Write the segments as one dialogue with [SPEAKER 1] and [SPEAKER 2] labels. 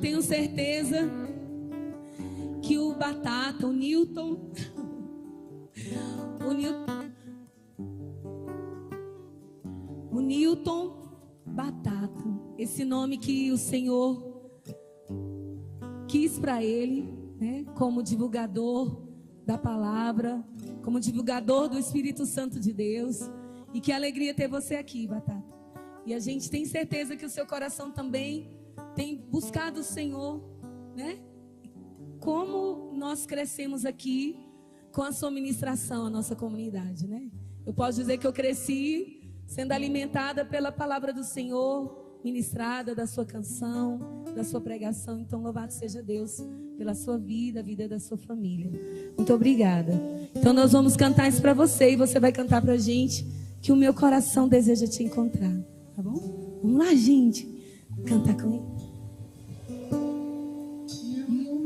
[SPEAKER 1] tenho certeza que o Batata, o Newton Batata, esse nome que o Senhor quis para ele, né, como divulgador da palavra, como divulgador do Espírito Santo de Deus. E que alegria ter você aqui, Batata. E a gente tem certeza que o seu coração também tem buscado o Senhor, né? Como nós crescemos aqui com a sua ministração, a nossa comunidade, né? Eu posso dizer que eu cresci sendo alimentada pela palavra do Senhor, ministrada da sua canção, da sua pregação. Então, louvado seja Deus pela sua vida, a vida da sua família. Muito obrigada. Então, nós vamos cantar isso para você e você vai cantar para a gente que o meu coração deseja te encontrar, tá bom? Vamos lá, gente, cantar com ele.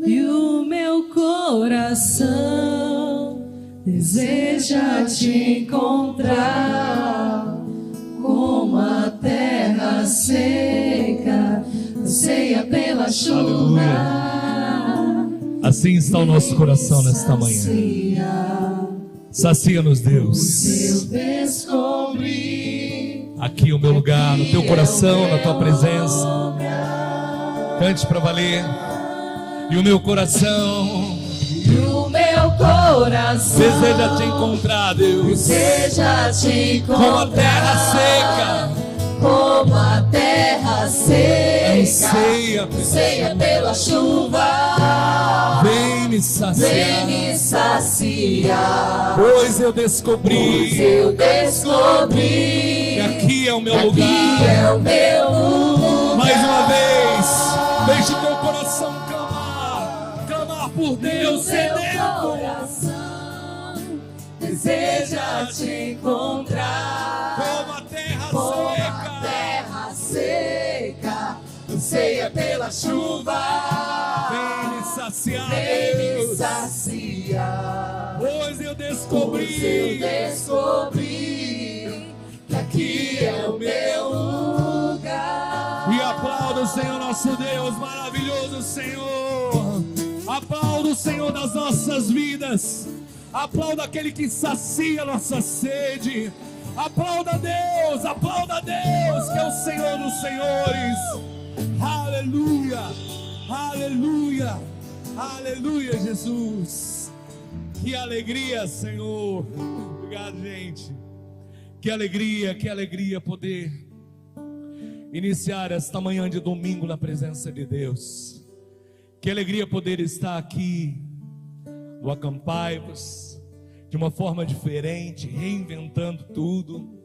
[SPEAKER 2] E o meu coração deseja te encontrar, como a terra seca anseia pela chuva.
[SPEAKER 3] Aleluia. Assim está o nosso coração nesta manhã. Sacia-nos, Deus. Aqui o meu lugar, no teu coração, na tua presença. Cante para valer. E o meu coração deseja te encontrar, Deus.
[SPEAKER 2] Deseja te encontrar,
[SPEAKER 3] como a terra seca,
[SPEAKER 2] como a terra seca
[SPEAKER 3] anseia
[SPEAKER 2] pela chuva.
[SPEAKER 3] Vem me
[SPEAKER 2] saciar,
[SPEAKER 3] pois eu descobri
[SPEAKER 2] que
[SPEAKER 3] aqui é o meu lugar. Mais uma vez, deixe teu coração clamar por Deus, sedento.
[SPEAKER 2] Deseja te encontrar,
[SPEAKER 3] Como a terra
[SPEAKER 2] seca anseia pela chuva.
[SPEAKER 3] Vem me saciar,
[SPEAKER 2] Vem me
[SPEAKER 3] Deus.
[SPEAKER 2] saciar,
[SPEAKER 3] Pois eu descobri
[SPEAKER 2] que aqui é o meu lugar.
[SPEAKER 3] E aplauda o Senhor nosso Deus, maravilhoso Senhor. Aplauda o Senhor das nossas vidas. Aplauda aquele que sacia nossa sede. Aplauda a Deus, que é o Senhor dos senhores. Aleluia, aleluia, aleluia, Jesus. Que alegria, Senhor. Obrigado, gente. Que alegria poder iniciar esta manhã de domingo na presença de Deus. Que alegria poder estar aqui no Acampai-vos de uma forma diferente, reinventando tudo.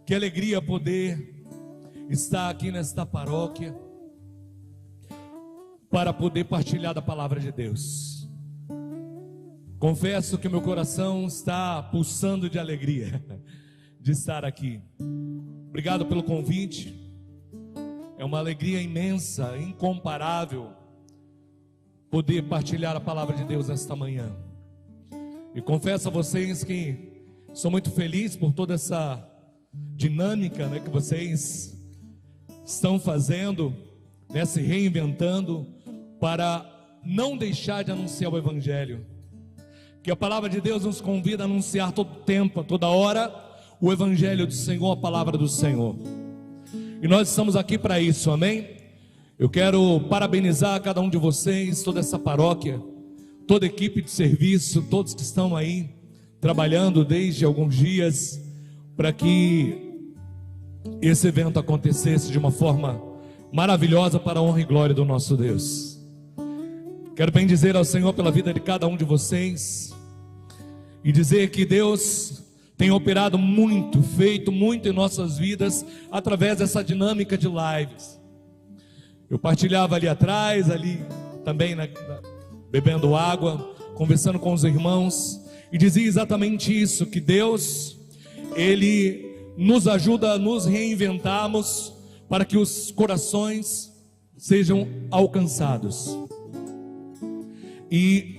[SPEAKER 3] Que alegria poder estar aqui nesta paróquia para poder partilhar da palavra de Deus. Confesso que meu coração está pulsando de alegria de estar aqui. Obrigado pelo convite. É uma alegria imensa, incomparável, poder partilhar a palavra de Deus nesta manhã. E confesso a vocês que sou muito feliz por toda essa dinâmica, né, que vocês estão fazendo, né, se reinventando para não deixar de anunciar o Evangelho. Que a palavra de Deus nos convida a anunciar todo tempo, a toda hora, o Evangelho do Senhor, a palavra do Senhor. E nós estamos aqui para isso, amém? Eu quero parabenizar cada um de vocês, toda essa paróquia, toda a equipe de serviço, todos que estão aí trabalhando desde alguns dias para que esse evento acontecesse de uma forma maravilhosa para a honra e glória do nosso Deus. Quero bendizer ao Senhor pela vida de cada um de vocês e dizer que Deus tem operado muito, feito muito em nossas vidas através dessa dinâmica de lives. Eu partilhava ali atrás, ali também, bebendo água, conversando com os irmãos, e dizia exatamente isso, que Deus, Ele nos ajuda a nos reinventarmos para que os corações sejam alcançados. E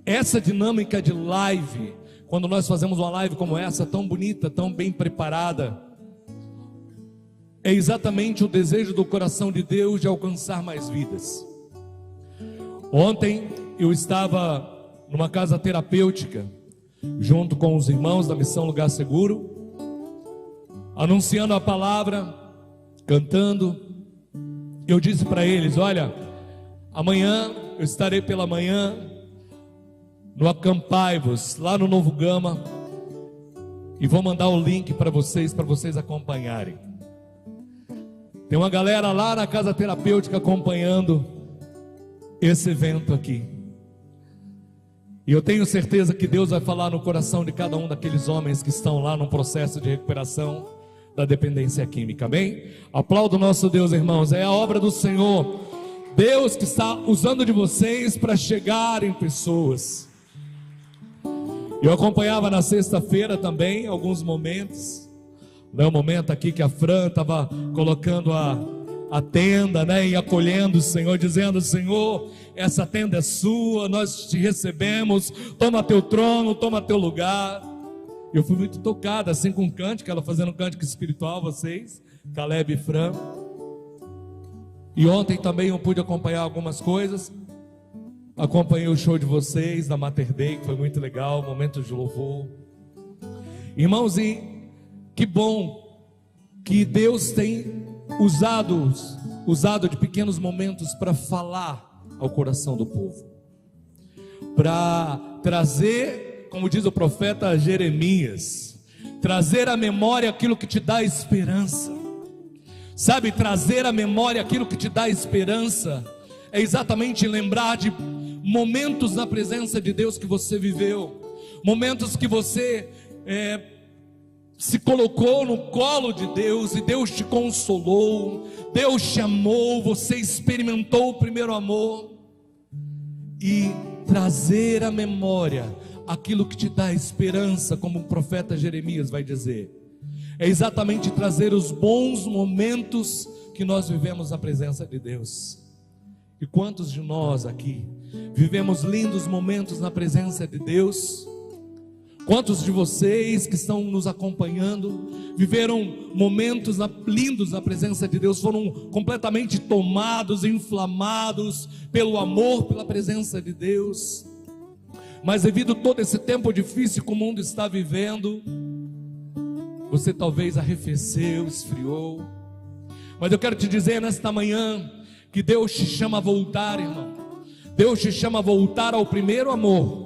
[SPEAKER 3] essa dinâmica de live, quando nós fazemos uma live como essa, tão bonita, tão bem preparada, é exatamente o desejo do coração de Deus de alcançar mais vidas. Ontem eu estava numa casa terapêutica, junto com os irmãos da Missão Lugar Seguro, anunciando a palavra, cantando. Eu disse para eles: olha, amanhã eu estarei pela manhã no Acampai-vos, lá no Novo Gama, e vou mandar o link para vocês acompanharem. Tem uma galera lá na casa terapêutica acompanhando esse evento aqui. E eu tenho certeza que Deus vai falar no coração de cada um daqueles homens que estão lá no processo de recuperação da dependência química, amém? Aplauda o nosso Deus, irmãos, é a obra do Senhor, Deus que está usando de vocês para chegar em pessoas. Eu acompanhava na sexta-feira também alguns momentos, né, o momento aqui que a Fran estava colocando a tenda, né, e acolhendo o Senhor, dizendo: Senhor, essa tenda é sua, nós te recebemos, toma teu trono, toma teu lugar. Eu fui muito tocado, assim, com o cântico, ela fazendo um cântico espiritual, vocês, Caleb e Fran. E ontem também eu pude acompanhar algumas coisas. Acompanhei o show de vocês, da Mater Dei, que foi muito legal, momentos de louvor. Irmãos, e que bom que Deus tem usado de pequenos momentos para falar ao coração do povo, para trazer, como diz o profeta Jeremias, trazer à memória aquilo que te dá esperança. Sabe, trazer à memória aquilo que te dá esperança é exatamente lembrar de momentos na presença de Deus que você viveu, momentos que você se colocou no colo de Deus e Deus te consolou, Deus te amou, você experimentou o primeiro amor. E trazer à memória aquilo que te dá esperança, como o profeta Jeremias vai dizer, é exatamente trazer os bons momentos que nós vivemos na presença de Deus. E quantos de nós aqui vivemos lindos momentos na presença de Deus? Quantos de vocês que estão nos acompanhando viveram momentos lindos na presença de Deus, foram completamente tomados, inflamados pelo amor, pela presença de Deus? Mas devido a todo esse tempo difícil que o mundo está vivendo, você talvez arrefeceu, esfriou. Mas eu quero te dizer nesta manhã que Deus te chama a voltar, irmão. Deus te chama a voltar ao primeiro amor.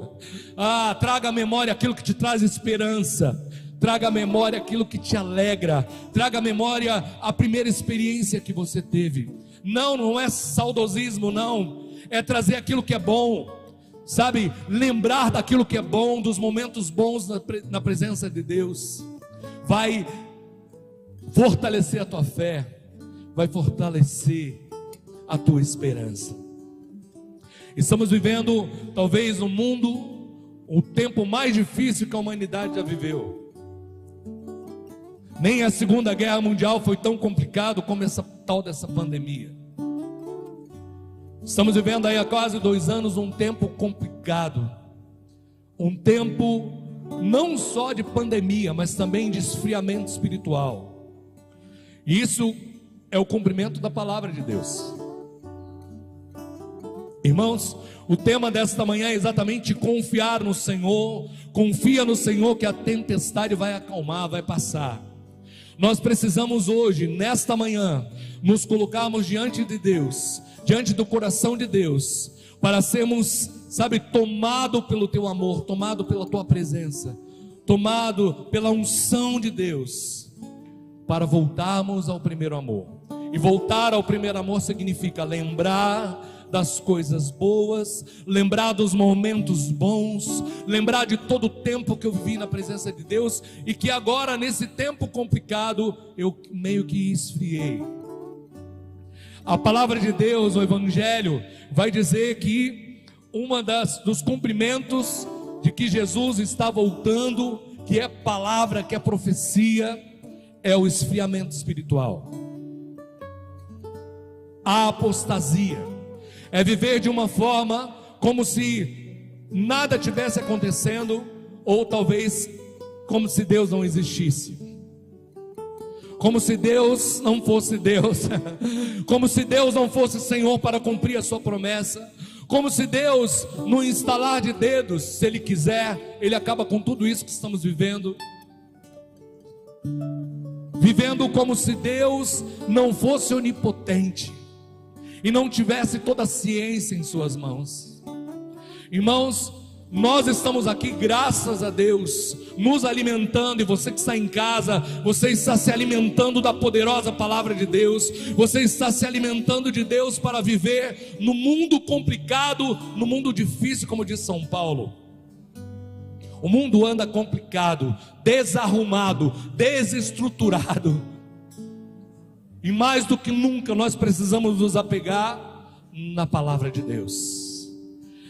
[SPEAKER 3] Traga à memória aquilo que te traz esperança, traga à memória aquilo que te alegra, traga à memória a primeira experiência que você teve. Não é saudosismo, não, é trazer aquilo que é bom, sabe, lembrar daquilo que é bom, dos momentos bons na presença de Deus. Vai fortalecer a tua fé, vai fortalecer a tua esperança. Estamos vivendo talvez no mundo o tempo mais difícil que a humanidade já viveu. Nem a Segunda Guerra Mundial foi tão complicado como essa tal dessa pandemia. Estamos vivendo aí há quase 2 anos um tempo complicado, um tempo não só de pandemia, mas também de esfriamento espiritual. E isso é o cumprimento da palavra de Deus. Irmãos, o tema desta manhã é exatamente confiar no Senhor. Confia no Senhor que a tempestade vai acalmar, vai passar. Nós precisamos hoje, nesta manhã, nos colocarmos diante de Deus, diante do coração de Deus, para sermos, sabe, tomado pelo teu amor, tomado pela tua presença, tomado pela unção de Deus, para voltarmos ao primeiro amor. E voltar ao primeiro amor significa lembrar das coisas boas, lembrar dos momentos bons, lembrar de todo o tempo que eu vivi na presença de Deus, e que agora nesse tempo complicado eu meio que esfriei. A palavra de Deus, o Evangelho, vai dizer que dos cumprimentos de que Jesus está voltando, que é palavra, que é profecia, é o esfriamento espiritual. A apostasia é viver de uma forma como se nada tivesse acontecendo, ou talvez como se Deus não existisse, como se Deus não fosse Deus, como se Deus não fosse Senhor para cumprir a sua promessa, Como se Deus, no instalar de dedos, se Ele quiser, Ele acaba com tudo isso que estamos vivendo. Vivendo como se Deus não fosse onipotente e não tivesse toda a ciência em suas mãos. Irmãos, nós estamos aqui, graças a Deus, nos alimentando. E você que está em casa, você está se alimentando da poderosa palavra de Deus. Você está se alimentando de Deus para viver no mundo complicado, no mundo difícil, como diz São Paulo. O mundo anda complicado, desarrumado, desestruturado. E mais do que nunca nós precisamos nos apegar na palavra de Deus,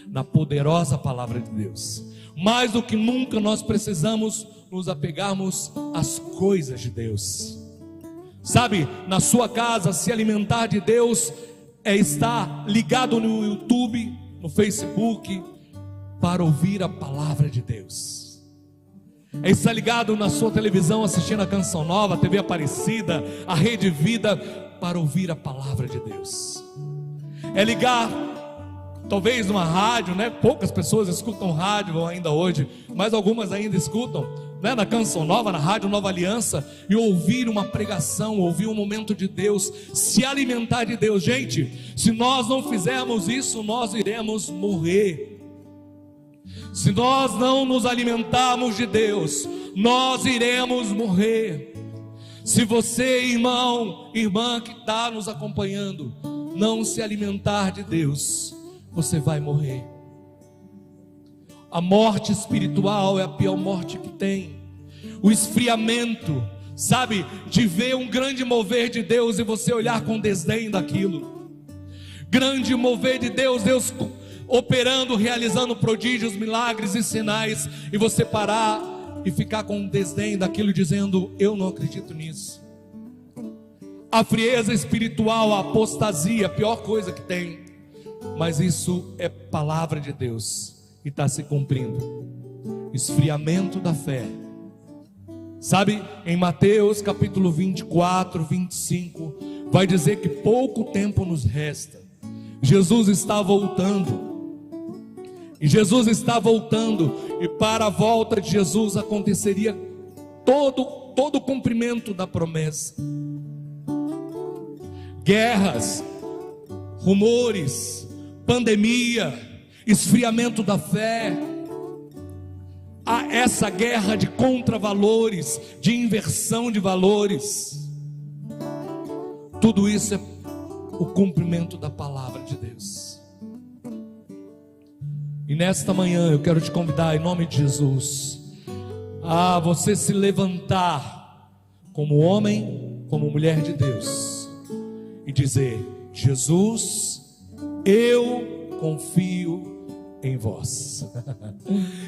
[SPEAKER 3] na poderosa palavra de Deus. Mais do que nunca nós precisamos nos apegarmos às coisas de Deus. Sabe, na sua casa, se alimentar de Deus é estar ligado no YouTube, no Facebook, para ouvir a palavra de Deus. É estar ligado na sua televisão, assistindo a Canção Nova, a TV Aparecida, a Rede Vida, para ouvir a palavra de Deus. É ligar, talvez numa rádio, né? Poucas pessoas escutam rádio ainda hoje, mas algumas ainda escutam, né? Na Canção Nova, na Rádio Nova Aliança, e ouvir uma pregação, ouvir um momento de Deus, se alimentar de Deus. Gente, se nós não fizermos isso, nós iremos morrer. Se nós não nos alimentarmos de Deus, nós iremos morrer. Se você, irmão, irmã que está nos acompanhando, não se alimentar de Deus, você vai morrer. A morte espiritual é a pior morte que tem. O esfriamento, sabe, de ver um grande mover de Deus e você olhar com desdém daquilo. Grande mover de Deus, Deus operando, realizando prodígios, milagres e sinais, e você parar e ficar com desdém daquilo, dizendo: eu não acredito nisso. A frieza espiritual, a apostasia, a pior coisa que tem. Mas isso é palavra de Deus e está se cumprindo. Esfriamento da fé. Sabe, em Mateus capítulo 24, 25, vai dizer que pouco tempo nos resta. Jesus está voltando. E Jesus está voltando, e para a volta de Jesus aconteceria todo o cumprimento da promessa. Guerras, rumores, pandemia, esfriamento da fé, essa guerra de contravalores, de inversão de valores. Tudo isso é o cumprimento da palavra de Deus. E nesta manhã eu quero te convidar, em nome de Jesus, a você se levantar como homem, como mulher de Deus, e dizer: Jesus, eu confio em vós.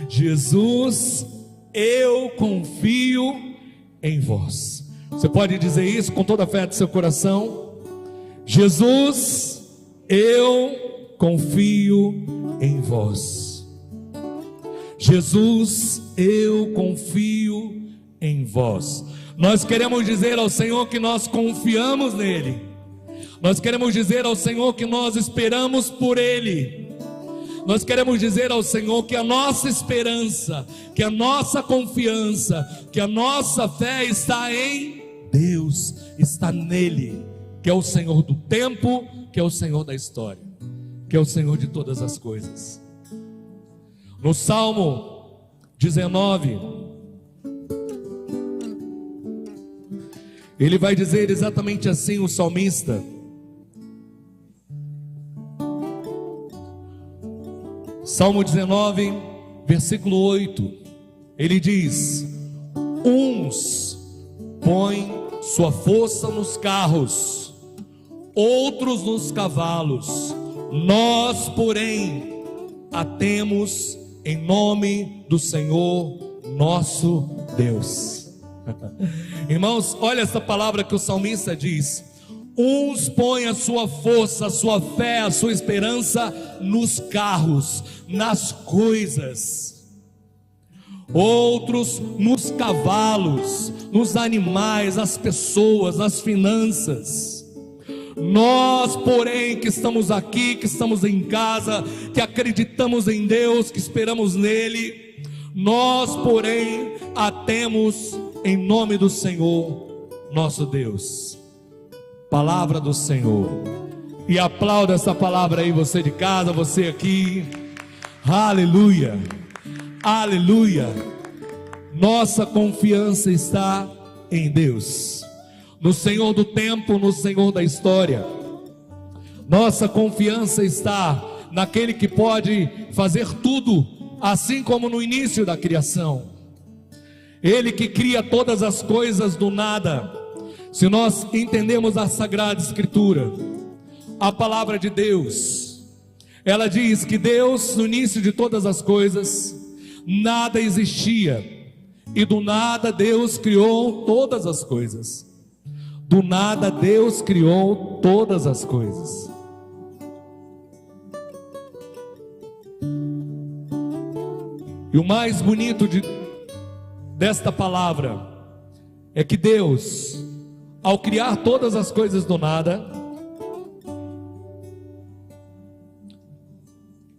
[SPEAKER 3] Jesus, eu confio em vós. Você pode dizer isso com toda a fé do seu coração? Jesus, eu confio em vós. Jesus, eu confio em vós. Nós queremos dizer ao Senhor que nós confiamos nele. Nós queremos dizer ao Senhor que nós esperamos por ele. Nós queremos dizer ao Senhor que a nossa esperança, que a nossa confiança, que a nossa fé está em Deus, está nele, que é o Senhor do tempo, que é o Senhor da história, que é o Senhor de todas as coisas. No Salmo 19, ele vai dizer exatamente assim, o salmista: Salmo 19, versículo 8, ele diz: uns põem sua força nos carros, outros nos cavalos, nós, porém, a temos em nome do Senhor nosso Deus. Irmãos, olha essa palavra que o salmista diz: uns põem a sua força, a sua fé, a sua esperança nos carros, nas coisas, outros nos cavalos, nos animais, nas pessoas, nas finanças. Nós, porém, que estamos aqui, que estamos em casa, que acreditamos em Deus, que esperamos nele, nós, porém, a temos em nome do Senhor, nosso Deus. Palavra do Senhor. E aplauda essa palavra aí, você de casa, você aqui. Aleluia, aleluia. Nossa confiança está em Deus, no Senhor do tempo, no Senhor da história. Nossa confiança está naquele que pode fazer tudo, assim como no início da criação. Ele que cria todas as coisas do nada. Se nós entendemos a Sagrada Escritura, a palavra de Deus, ela diz que Deus, no início de todas as coisas, nada existia, e do nada Deus criou todas as coisas. Do nada Deus criou todas as coisas. E o mais bonito desta palavra é que Deus, ao criar todas as coisas do nada,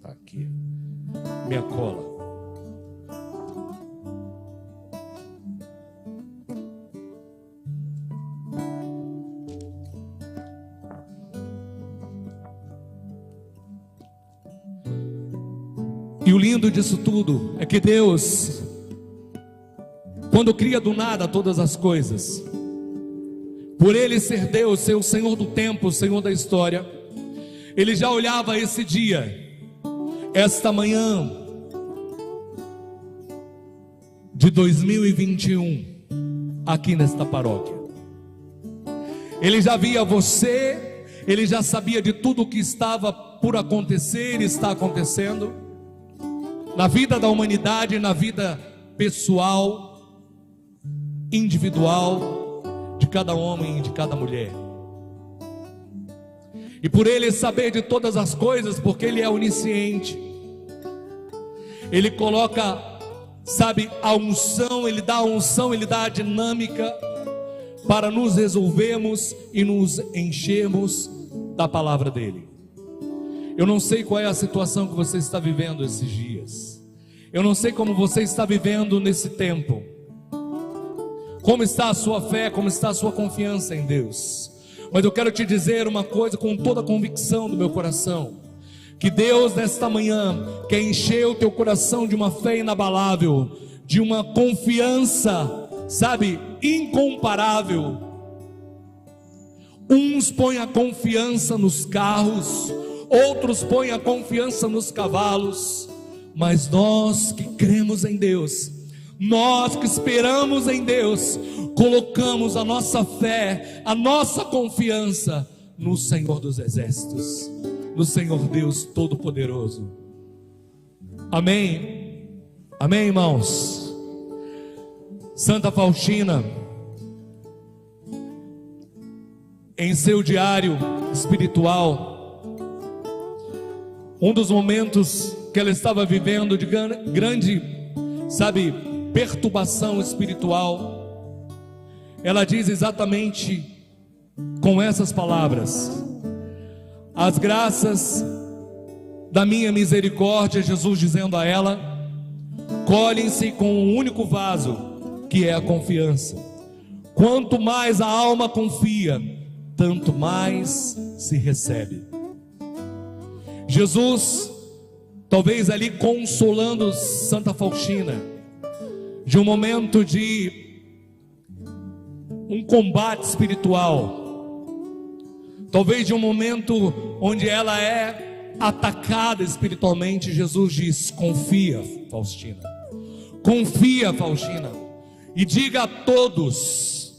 [SPEAKER 3] tá aqui minha cola. E o lindo disso tudo é que Deus, quando cria do nada todas as coisas, por Ele ser Deus, ser o Senhor do tempo, o Senhor da história, Ele já olhava esse dia, esta manhã de 2021, aqui nesta paróquia. Ele já via você, Ele já sabia de tudo o que estava por acontecer e está acontecendo na vida da humanidade, na vida pessoal, individual, de cada homem e de cada mulher. E por Ele saber de todas as coisas, porque Ele é onisciente, Ele coloca, sabe, a unção, Ele dá a unção, Ele dá a dinâmica para nos resolvermos e nos enchermos da palavra dEle. Eu não sei qual é a situação que você está vivendo esses dias. Eu não sei como você está vivendo nesse tempo. Como está a sua fé, como está a sua confiança em Deus. Mas eu quero te dizer uma coisa com toda a convicção do meu coração. Que Deus nesta manhã quer encher o teu coração de uma fé inabalável, de uma confiança, sabe, incomparável. Uns põem a confiança nos carros, outros põem a confiança nos cavalos, mas nós que cremos em Deus, nós que esperamos em Deus, colocamos a nossa fé, a nossa confiança no Senhor dos Exércitos, no Senhor Deus Todo-Poderoso. Amém? Amém, irmãos? Santa Faustina, em seu diário espiritual, um dos momentos que ela estava vivendo de grande, sabe, perturbação espiritual, ela diz exatamente com essas palavras: as graças da minha misericórdia, Jesus dizendo a ela, colhem-se com um único vaso, que é a confiança. Quanto mais a alma confia, tanto mais se recebe. Jesus, talvez ali consolando Santa Faustina, de um momento de um combate espiritual, talvez de um momento onde ela é atacada espiritualmente, Jesus diz: confia, Faustina, confia, Faustina, e diga a todos,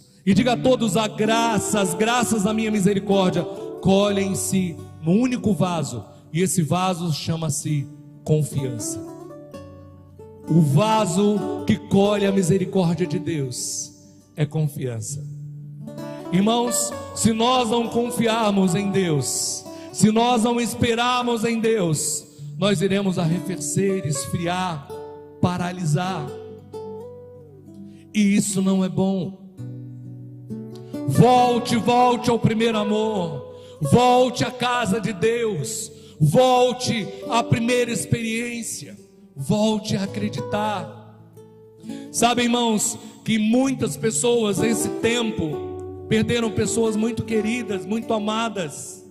[SPEAKER 3] as graças da minha misericórdia colhem-se no único vaso, e esse vaso chama-se confiança. O vaso que colhe a misericórdia de Deus é confiança. Irmãos, se nós não confiarmos em Deus, se nós não esperarmos em Deus, nós iremos arrefecer, esfriar, paralisar, e isso não é bom. Volte ao primeiro amor, Volte à casa de Deus. Volte à primeira experiência. Volte a acreditar. Sabe, irmãos, que muitas pessoas nesse tempo perderam pessoas muito queridas, muito amadas,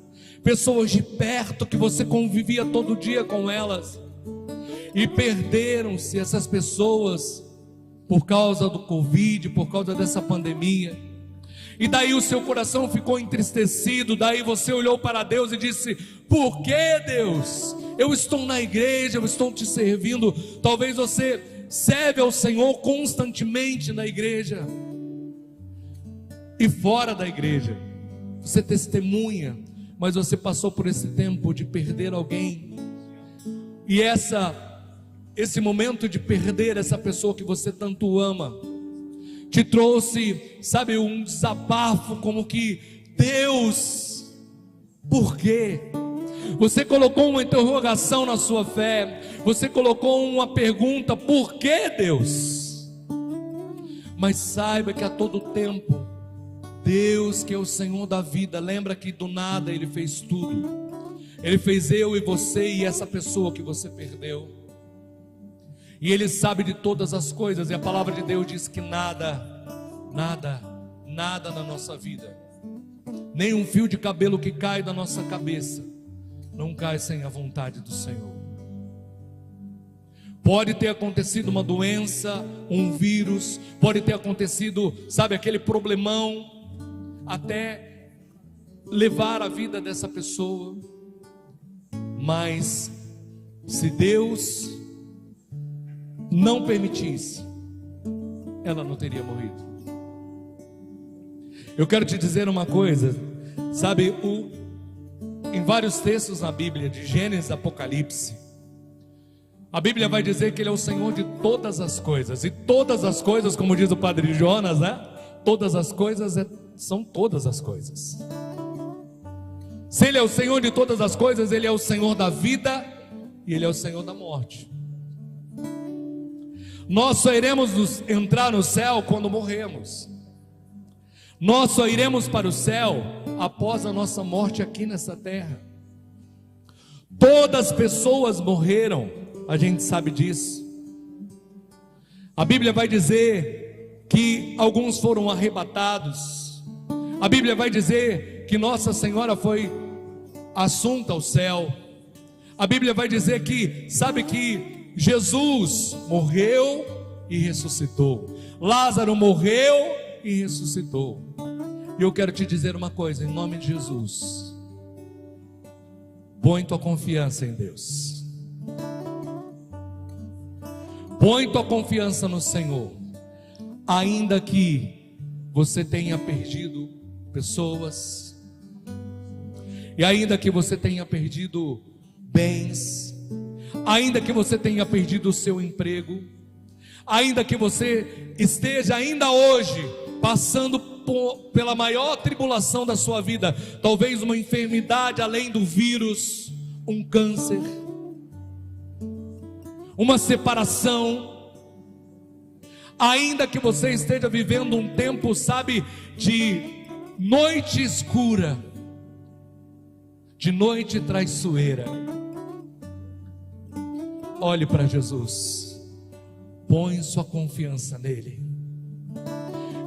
[SPEAKER 3] pessoas de perto que você convivia todo dia com elas, e perderam-se essas pessoas por causa do Covid, por causa dessa pandemia. E daí o seu coração ficou entristecido. Daí você olhou para Deus e disse: por que, Deus? Eu estou na igreja, eu estou te servindo. Talvez você serve ao Senhor constantemente na igreja e fora da igreja, você testemunha, mas você passou por esse tempo de perder alguém. E esse momento de perder essa pessoa que você tanto ama te trouxe, sabe, um desabafo, como que: Deus, por quê? Você colocou uma interrogação na sua fé, você colocou uma pergunta: por que, Deus? Mas saiba que a todo tempo, Deus, que é o Senhor da vida, lembra que do nada Ele fez tudo. Ele fez eu e você e essa pessoa que você perdeu. E Ele sabe de todas as coisas, e a palavra de Deus diz que nada na nossa vida, nem um fio de cabelo que cai da nossa cabeça, não cai sem a vontade do Senhor. Pode ter acontecido uma doença, um vírus, pode ter acontecido, sabe, aquele problemão, até levar a vida dessa pessoa, mas se Deus não permitisse, ela não teria morrido. Eu quero te dizer uma coisa, sabe, em vários textos na Bíblia, de Gênesis a Apocalipse, a Bíblia vai dizer que Ele é o Senhor de todas as coisas. E todas as coisas, como diz o Padre Jonas, né? Todas as coisas são todas as coisas. Se Ele é o Senhor de todas as coisas, Ele é o Senhor da vida e Ele é o Senhor da morte. Nós só iremos entrar no céu quando morremos. Nós só iremos para o céu após a nossa morte aqui nessa terra. Todas as pessoas morreram, a gente sabe disso. A Bíblia vai dizer que alguns foram arrebatados. A Bíblia vai dizer que Nossa Senhora foi assunta ao céu. A Bíblia vai dizer que, sabe, que Jesus morreu e ressuscitou. Lázaro morreu e ressuscitou. E eu quero te dizer uma coisa, em nome de Jesus: põe tua confiança em Deus. Põe tua confiança no Senhor. Ainda que você tenha perdido pessoas, e ainda que você tenha perdido bens, ainda que você tenha perdido o seu emprego, ainda que você esteja ainda hoje passando pela maior tribulação da sua vida, talvez uma enfermidade além do vírus, um câncer, uma separação, ainda que você esteja vivendo um tempo, sabe, de noite escura, de noite traiçoeira, olhe para Jesus, põe sua confiança nele.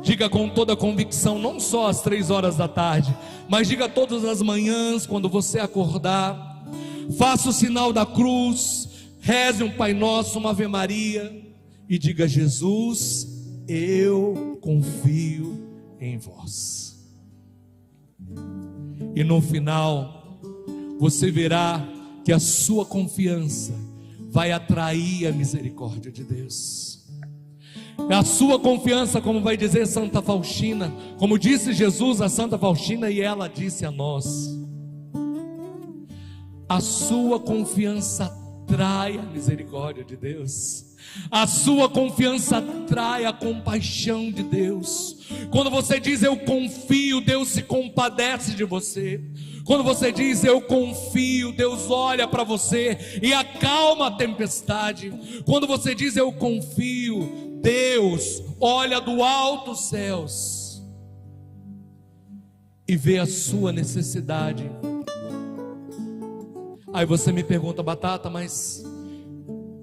[SPEAKER 3] Diga com toda a convicção, não só às 3 horas da tarde, mas diga todas as manhãs, quando você acordar, faça o sinal da cruz, reze um Pai Nosso, uma Ave Maria, e diga: Jesus, eu confio em vós. E no final, você verá que a sua confiança vai atrair a misericórdia de Deus. A sua confiança, como vai dizer Santa Faustina, como disse Jesus a Santa Faustina, e ela disse a nós, a sua confiança atrai a misericórdia de Deus. A sua confiança atrai a compaixão de Deus. Quando você diz eu confio, Deus se compadece de você. Quando você diz eu confio, Deus olha para você e acalma a tempestade. Quando você diz eu confio, Deus olha do alto dos céus e vê a sua necessidade. Aí você me pergunta: Batata, mas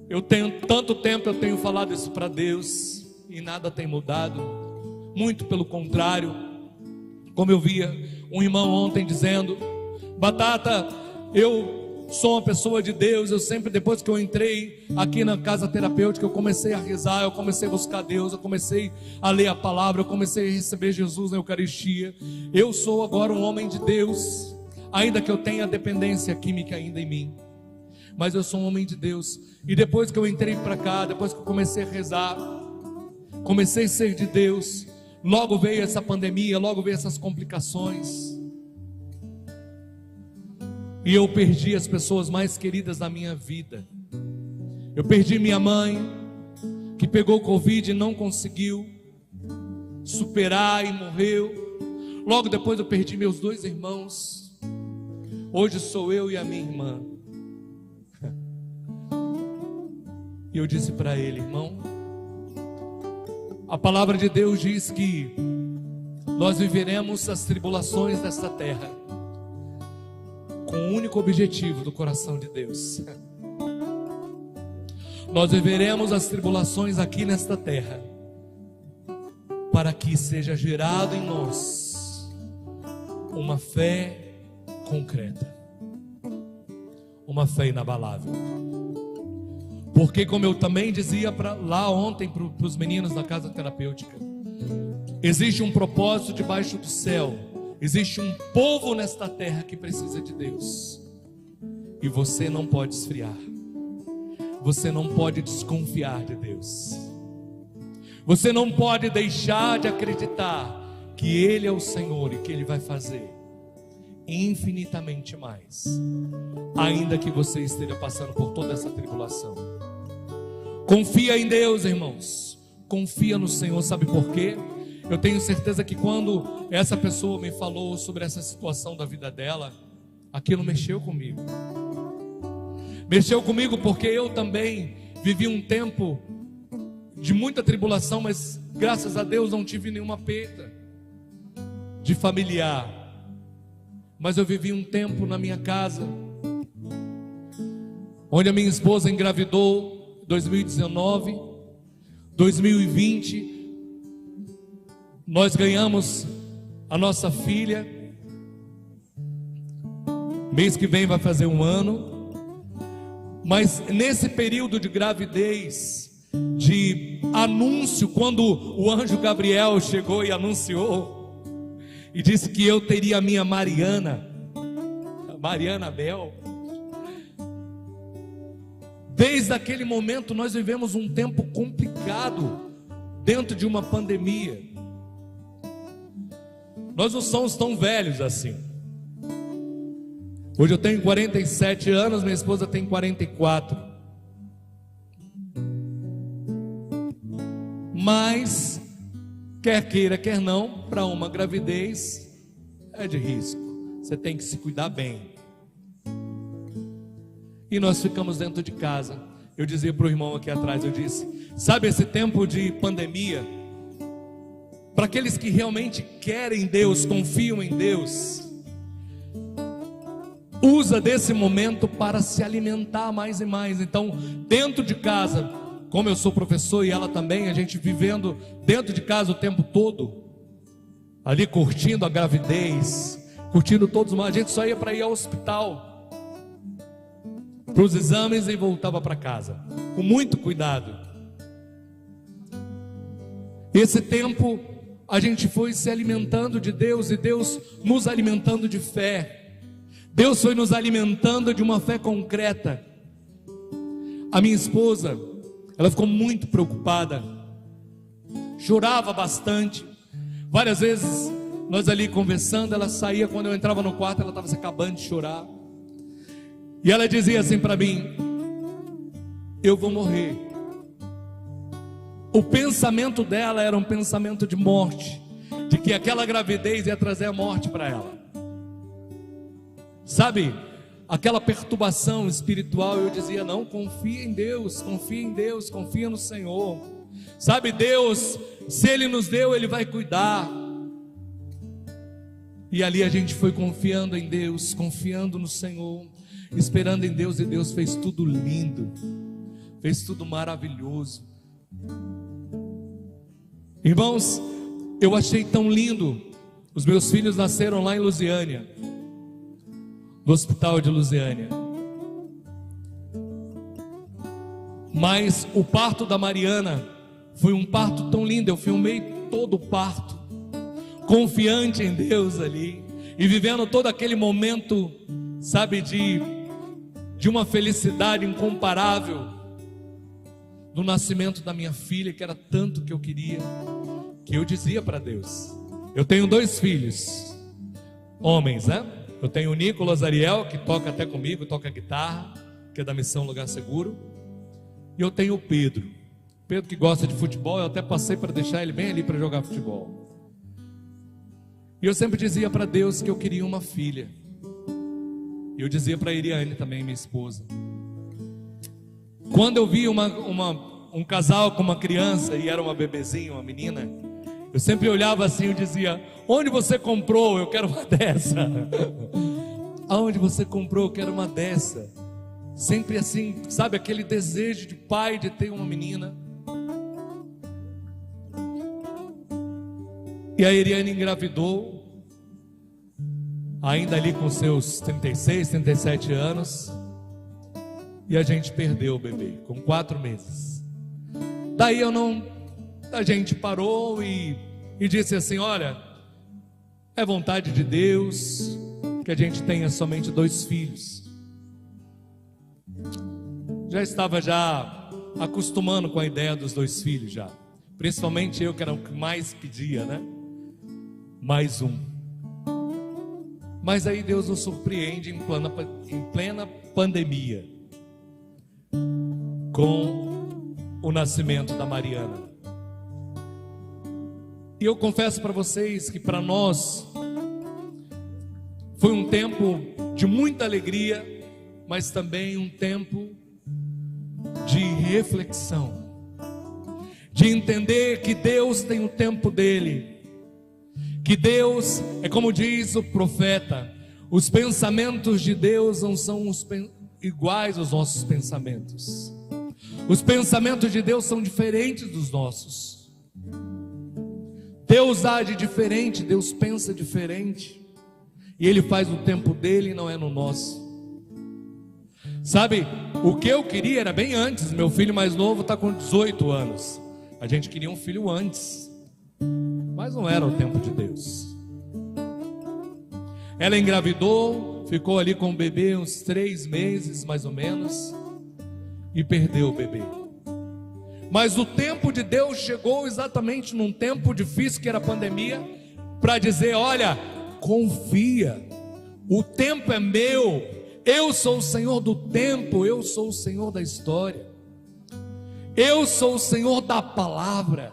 [SPEAKER 3] eu tenho tanto tempo, eu tenho falado isso para Deus e nada tem mudado. Muito pelo contrário, como eu via um irmão ontem dizendo: Batata, eu sou uma pessoa de Deus. Eu sempre, depois que eu entrei aqui na casa terapêutica, eu comecei a rezar, eu comecei a buscar Deus, eu comecei a ler a palavra, eu comecei a receber Jesus na Eucaristia. Eu sou agora um homem de Deus, ainda que eu tenha dependência química ainda em mim, mas eu sou um homem de Deus. E depois que eu entrei para cá, depois que eu comecei a rezar, comecei a ser de Deus, logo veio essa pandemia, logo veio essas complicações, e eu perdi as pessoas mais queridas da minha vida. Eu perdi minha mãe, que pegou Covid e não conseguiu superar e morreu. Logo depois eu perdi meus 2 irmãos. Hoje sou eu e a minha irmã. E eu disse para ele: irmão, a palavra de Deus diz que nós viveremos as tribulações desta terra com o único objetivo do coração de Deus. Nós viveremos as tribulações aqui nesta terra para que seja gerado em nós uma fé concreta, uma fé inabalável. Porque, como eu também dizia lá ontem para os meninos da casa terapêutica, existe um propósito debaixo do céu. Existe um povo nesta terra que precisa de Deus. E você não pode esfriar. Você não pode desconfiar de Deus. Você não pode deixar de acreditar que Ele é o Senhor e que Ele vai fazer infinitamente mais, ainda que você esteja passando por toda essa tribulação. Confia em Deus, irmãos. Confia no Senhor. Sabe por quê? Eu tenho certeza que quando essa pessoa me falou sobre essa situação da vida dela, aquilo mexeu comigo. Mexeu comigo porque eu também vivi um tempo de muita tribulação, mas graças a Deus não tive nenhuma perda de familiar. Mas eu vivi um tempo na minha casa, onde a minha esposa engravidou em 2019, 2020, nós ganhamos a nossa filha. Mês que vem vai fazer 1 ano. Mas nesse período de gravidez, de anúncio, quando o anjo Gabriel chegou e anunciou e disse que eu teria a minha Mariana Bel, desde aquele momento nós vivemos um tempo complicado dentro de uma pandemia. Nós não somos tão velhos assim. Hoje eu tenho 47 anos, minha esposa tem 44. Mas, quer queira, quer não, para uma gravidez é de risco. Você tem que se cuidar bem. E nós ficamos dentro de casa. Eu dizia para o irmão aqui atrás, eu disse: sabe esse tempo de pandemia, para aqueles que realmente querem Deus, confiam em Deus, usa desse momento para se alimentar mais e mais. Então, dentro de casa, como eu sou professor e ela também, a gente vivendo dentro de casa o tempo todo, ali curtindo a gravidez, curtindo todos, a gente só ia para ir ao hospital para os exames e voltava para casa, com muito cuidado. Esse tempo a gente foi se alimentando de Deus e Deus nos alimentando de fé. Deus foi nos alimentando de uma fé concreta. A minha esposa, ela ficou muito preocupada, chorava bastante. Várias vezes nós ali conversando, ela saía, quando eu entrava no quarto ela estava se acabando de chorar. E ela dizia assim para mim: eu vou morrer. O pensamento dela era um pensamento de morte, de que aquela gravidez ia trazer a morte para ela. Sabe, aquela perturbação espiritual. Eu dizia: não, confia em Deus, confia em Deus, confia no Senhor. Sabe, Deus, se Ele nos deu, Ele vai cuidar. E ali a gente foi confiando em Deus, confiando no Senhor, esperando em Deus, e Deus fez tudo lindo, fez tudo maravilhoso. Irmãos, eu achei tão lindo. Os meus filhos nasceram lá em Lusiânia, no hospital de Lusiânia. Mas o parto da Mariana foi um parto tão lindo. Eu filmei todo o parto, confiante em Deus ali, e vivendo todo aquele momento, sabe, de uma felicidade incomparável, do nascimento da minha filha, que era tanto que eu queria, que eu dizia para Deus. Eu tenho 2 filhos, homens, né? Eu tenho o Nicolas Ariel, que toca até comigo, toca guitarra, que é da Missão Lugar Seguro. E eu tenho o Pedro, que gosta de futebol. Eu até passei para deixar ele bem ali para jogar futebol. E eu sempre dizia para Deus que eu queria uma filha. E eu dizia para a Iriane também, minha esposa. Quando eu vi um casal com uma criança, e era uma bebezinha, uma menina, eu sempre olhava assim e dizia: onde você comprou? Eu quero uma dessa. Aonde você comprou? Eu quero uma dessa. Sempre assim, sabe, aquele desejo de pai de ter uma menina. E a Iriane engravidou, ainda ali com seus 36, 37 anos, e a gente perdeu o bebê com 4 meses. Daí a gente parou e disse assim: olha, é vontade de Deus que a gente tenha somente 2 filhos. Já estava acostumando com a ideia dos 2 filhos já. Principalmente eu, que era o que mais pedia, né? Mais um. Mas aí Deus nos surpreende em plena pandemia, com o nascimento da Mariana. E eu confesso para vocês que para nós foi um tempo de muita alegria, mas também um tempo de reflexão, de entender que Deus tem o tempo dele, que Deus é como diz o profeta: os pensamentos de Deus não são iguais aos nossos pensamentos. Os pensamentos de Deus são diferentes dos nossos. Deus age diferente, Deus pensa diferente, e Ele faz no tempo dele e não é no nosso. Sabe, o que eu queria era bem antes. Meu filho mais novo está com 18 anos. A gente queria um filho antes, mas não era o tempo de Deus. Ela engravidou, ficou ali com o bebê uns 3 meses mais ou menos, e perdeu o bebê. Mas o tempo de Deus chegou exatamente num tempo difícil, que era a pandemia, para dizer: olha, confia, o tempo é meu. Eu sou o Senhor do tempo, eu sou o Senhor da história, eu sou o Senhor da palavra,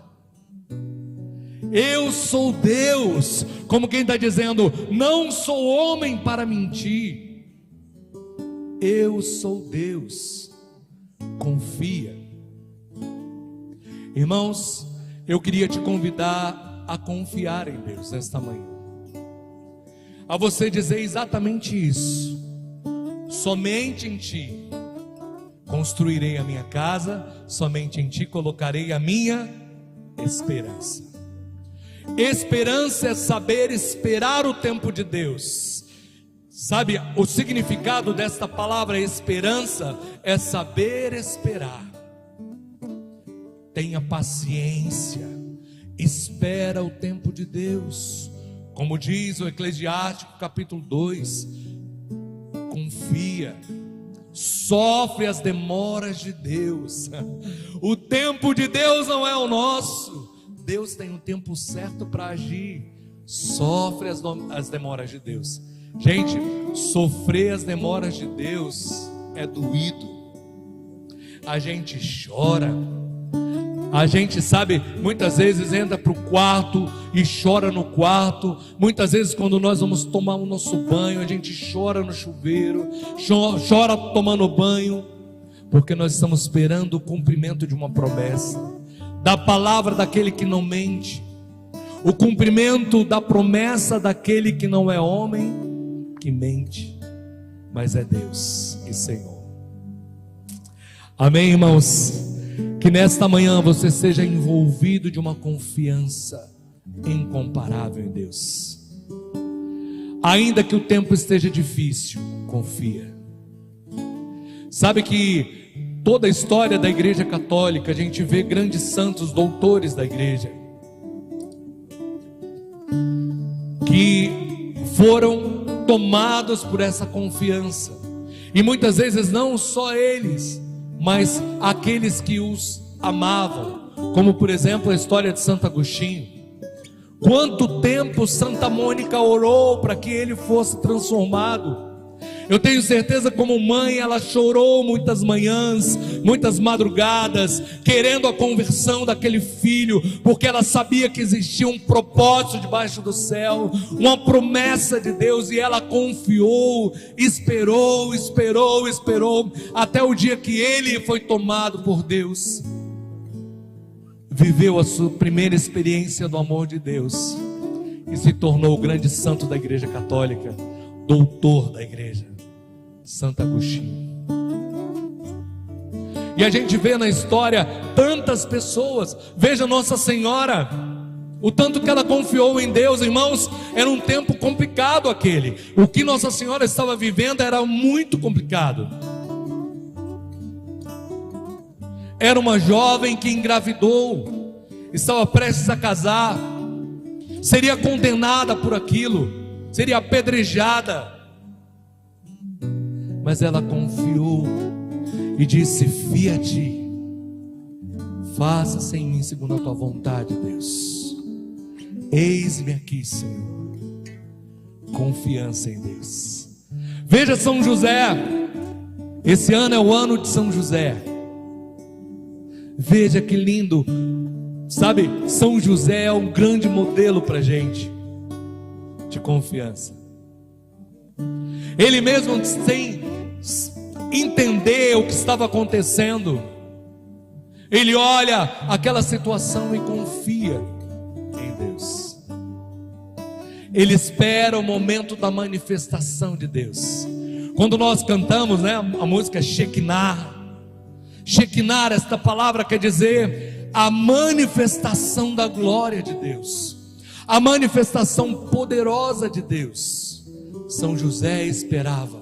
[SPEAKER 3] eu sou Deus. Como quem está dizendo: não sou homem para mentir, eu sou Deus, confia. Irmãos, eu queria te convidar a confiar em Deus nesta manhã, a você dizer exatamente isso: somente em ti construirei a minha casa, somente em ti colocarei a minha esperança. Esperança é saber esperar o tempo de Deus. Sabe, o significado desta palavra esperança é saber esperar. Tenha paciência, espera o tempo de Deus. Como diz o Eclesiástico capítulo 2, confia, sofre as demoras de Deus. O tempo de Deus não é o nosso. Deus tem um tempo certo para agir. Sofre as demoras de Deus. Gente, sofrer as demoras de Deus é doído. A gente chora. A gente, sabe, muitas vezes entra para o quarto e chora no quarto. Muitas vezes quando nós vamos tomar o nosso banho, a gente chora no chuveiro, chora tomando banho, porque nós estamos esperando o cumprimento de uma promessa, da palavra daquele que não mente. o cumprimento da promessa daquele que não é homem que mente, mas é Deus e Senhor. Amém, irmãos? Que nesta manhã você seja envolvido de uma confiança incomparável em Deus. Ainda que o tempo esteja difícil, confia. Sabe que toda a história da Igreja Católica, a gente vê grandes santos, doutores da Igreja, que foram tomados por essa confiança. E muitas vezes não só eles, mas aqueles que os amavam, como por exemplo a história de Santo Agostinho. Quanto tempo Santa Mônica orou para que ele fosse transformado. Eu tenho certeza, como mãe, ela chorou muitas manhãs, muitas madrugadas, querendo a conversão daquele filho, porque ela sabia que existia um propósito debaixo do céu, uma promessa de Deus, e ela confiou, esperou, até o dia que ele foi tomado por Deus, viveu a sua primeira experiência do amor de Deus, e se tornou o grande santo da Igreja Católica, doutor da Igreja, Santo Agostinho. E a gente vê na história tantas pessoas. Veja Nossa Senhora, o tanto que ela confiou em Deus. Irmãos, era um tempo complicado aquele. O que Nossa Senhora estava vivendo era muito complicado. Era uma jovem que engravidou, estava prestes a casar, seria condenada por aquilo, seria apedrejada. Mas ela confiou e disse: fia-te, faça-se em mim segundo a tua vontade, Deus. Eis-me aqui, Senhor. Confiança em Deus. Veja São José, esse ano é o ano de São José. Veja que lindo, sabe? São José é um grande modelo para a gente de confiança. Ele mesmo, sem entender o que estava acontecendo, ele olha aquela situação e confia em Deus. Ele espera o momento da manifestação de Deus. Quando nós cantamos, né, a música Shekinah. Shekinah, esta palavra quer dizer a manifestação da glória de Deus, a manifestação poderosa de Deus. São José esperava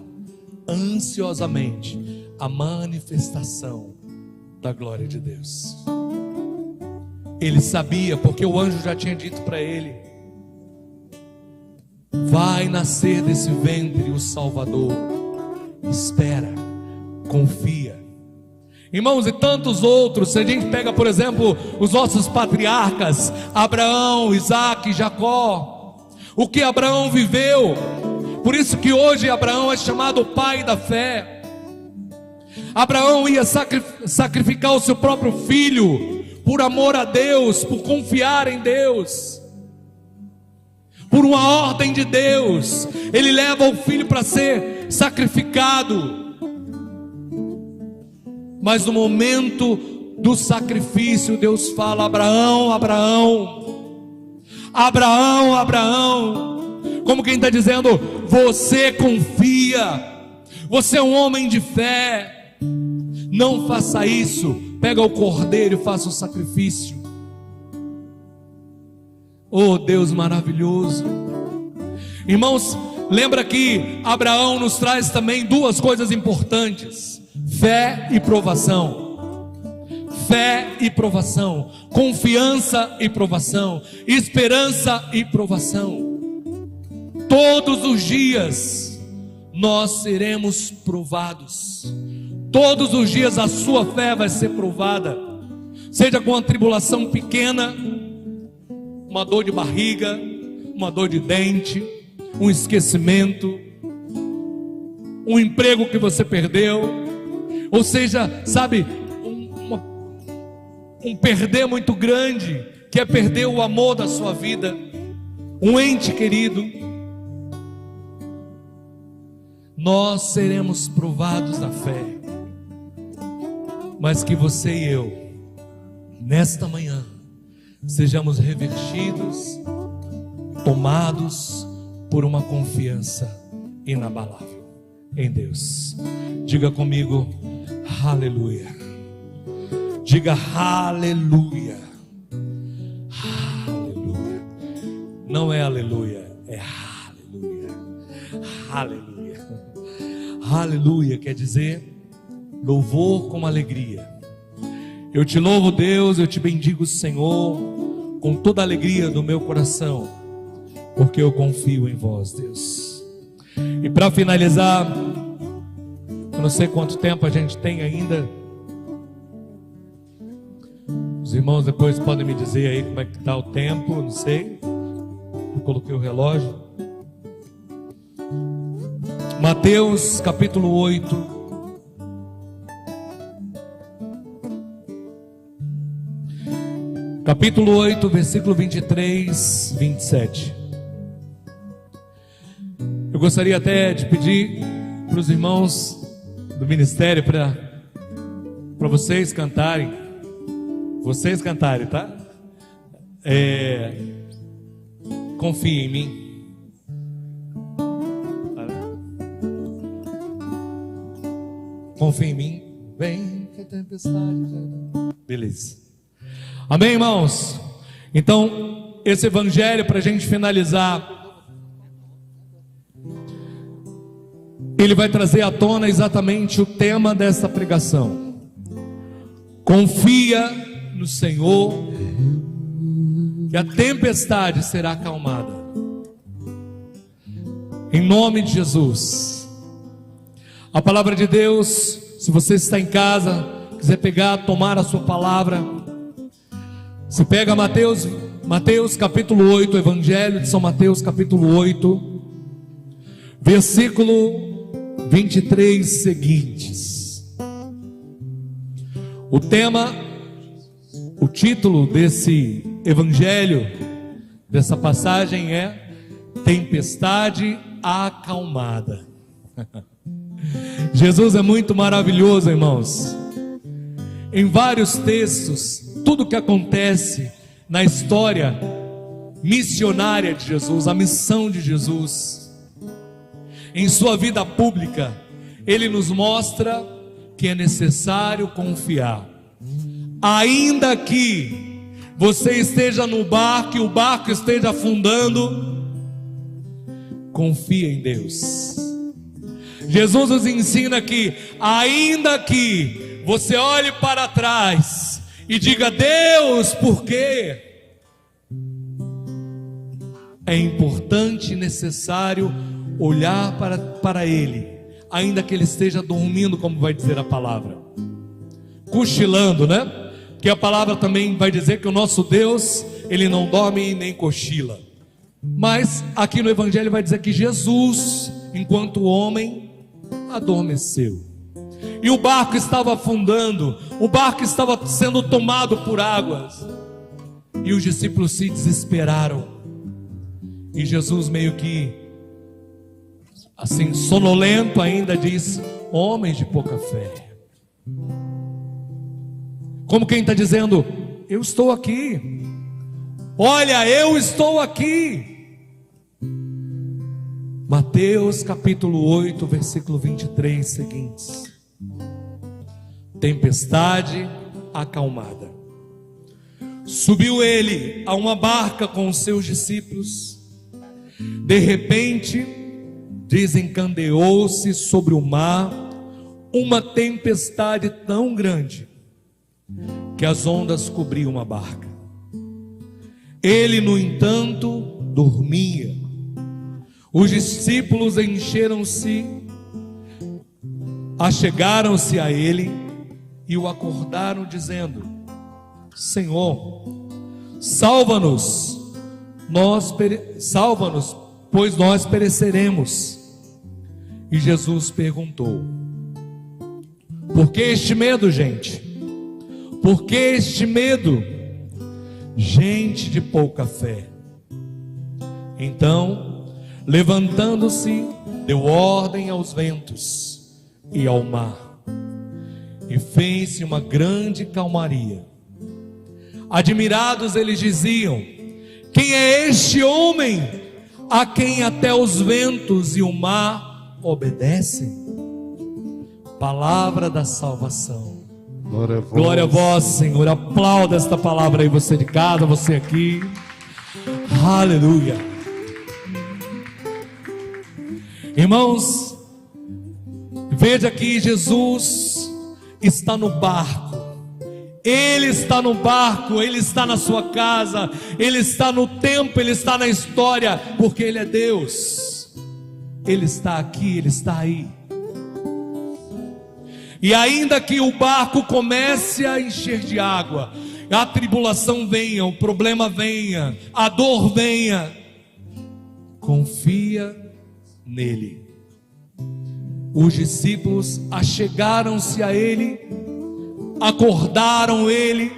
[SPEAKER 3] ansiosamente a manifestação da glória de Deus. Ele sabia, porque o anjo já tinha dito para ele: vai nascer desse ventre o Salvador. Espera, confia. Irmãos, e tantos outros. Se a gente pega, por exemplo, os nossos patriarcas, Abraão, Isaac, Jacó, o que Abraão viveu. Por isso que hoje Abraão é chamado o pai da fé. Abraão ia sacrificar o seu próprio filho, por amor a Deus, por confiar em Deus, por uma ordem de Deus. Ele leva o filho para ser sacrificado. Mas no momento do sacrifício, Deus fala: Abraão, Abraão, Abraão, Abraão. Como quem está dizendo: você confia, você é um homem de fé, não faça isso. Pega o cordeiro e faça o sacrifício. Oh Deus maravilhoso. Irmãos, lembra que Abraão nos traz também duas coisas importantes: fé e provação. Fé e provação, confiança e provação, esperança e provação. Todos os dias nós seremos provados. Todos os dias a sua fé vai ser provada, seja com uma tribulação pequena, uma dor de barriga, uma dor de dente, um esquecimento, um emprego que você perdeu, ou seja, sabe, um perder muito grande, que é perder o amor da sua vida, um ente querido. Nós seremos provados na fé, mas que você e eu, nesta manhã, sejamos revestidos, tomados por uma confiança inabalável em Deus. Diga comigo, aleluia. Diga aleluia. Aleluia. Não é aleluia, é aleluia. Aleluia. Aleluia quer dizer louvor com alegria. Eu te louvo, Deus, eu te bendigo, Senhor, com toda a alegria do meu coração, porque eu confio em vós, Deus. E para finalizar, eu não sei quanto tempo a gente tem ainda. Os irmãos depois podem me dizer aí como é que está o tempo, não sei. Eu coloquei o relógio. Mateus capítulo 8. Capítulo 8, versículo 23, 27. Eu gostaria até de pedir para os irmãos do ministério para vocês cantarem. Vocês cantarem, tá? Confie em mim. Confie em mim. Vem que a tempestade. Beleza. Amém, irmãos? Então, esse evangelho, para a gente finalizar, ele vai trazer à tona exatamente o tema dessa pregação. Confia no Senhor, que a tempestade será acalmada. Em nome de Jesus. A palavra de Deus, se você está em casa, quiser pegar, tomar a sua palavra, você pega Mateus capítulo 8, Evangelho de São Mateus capítulo 8, versículo 23 seguintes. O título desse evangelho, dessa passagem é Tempestade Acalmada. Jesus é muito maravilhoso, irmãos. Em vários textos, tudo que acontece na história missionária de Jesus, a missão de Jesus, em sua vida pública, ele nos mostra que é necessário confiar. Ainda que você esteja no barco e o barco esteja afundando, confie em Deus. Jesus nos ensina que, ainda que você olhe para trás e diga: Deus, por quê? É importante e necessário olhar para Ele, ainda que Ele esteja dormindo, como vai dizer a palavra, cochilando, né? Que a palavra também vai dizer que o nosso Deus, Ele não dorme nem cochila. Mas aqui no Evangelho vai dizer que Jesus, enquanto homem, adormeceu. E o barco estava afundando, o barco estava sendo tomado por águas, e os discípulos se desesperaram. E Jesus, meio que assim, sonolento ainda, diz: homens de pouca fé. Como quem está dizendo: eu estou aqui, olha, eu estou aqui. Mateus capítulo 8, versículo 23 seguintes. Tempestade acalmada. Subiu ele a uma barca com os seus discípulos. De repente, desencadeou-se sobre o mar uma tempestade tão grande que as ondas cobriam a barca. Ele, no entanto, dormia. Os discípulos achegaram-se a ele e o acordaram, dizendo: Senhor, salva-nos, pois nós pereceremos. E Jesus perguntou: por que este medo, gente? Por que este medo, gente de pouca fé? Então, levantando-se, deu ordem aos ventos e ao mar, e fez-se uma grande calmaria. Admirados eles diziam: quem é este homem a quem até os ventos e o mar obedecem? Palavra da salvação. Glória a vós, Senhor. Aplauda esta palavra aí, você de casa, você aqui. Aleluia. Irmãos, veja que Jesus está no barco. Ele está no barco, Ele está na sua casa, Ele está no tempo, Ele está na história, porque Ele é Deus. Ele está aqui, Ele está aí. E ainda que o barco comece a encher de água, a tribulação venha, o problema venha, a dor venha, confia nele. Os discípulos achegaram-se a ele, acordaram ele,